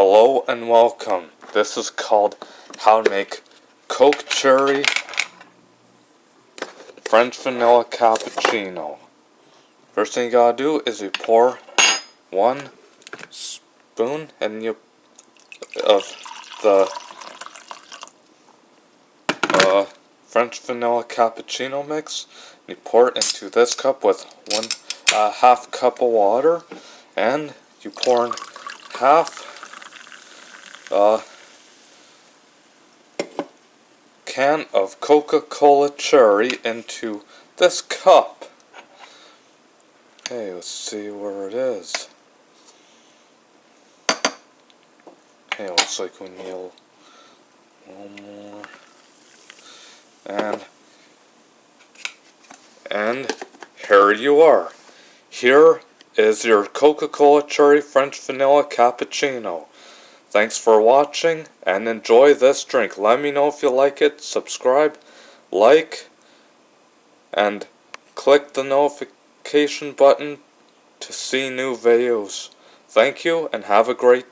Hello and welcome. This is called How to Make Coke Cherry French Vanilla Cappuccino. First thing you gotta do is you pour 1 spoon of the French Vanilla Cappuccino mix. You pour it into this cup with half cup of water, and you pour in half can of Coca-Cola cherry into this cup. Okay, let's see where it is. Okay, looks like we need a little more. And here you are. Here is your Coca-Cola Cherry French Vanilla Cappuccino. Thanks for watching and enjoy this drink. Let me know if you like it, subscribe, like, and click the notification button to see new videos. Thank you and have a great day.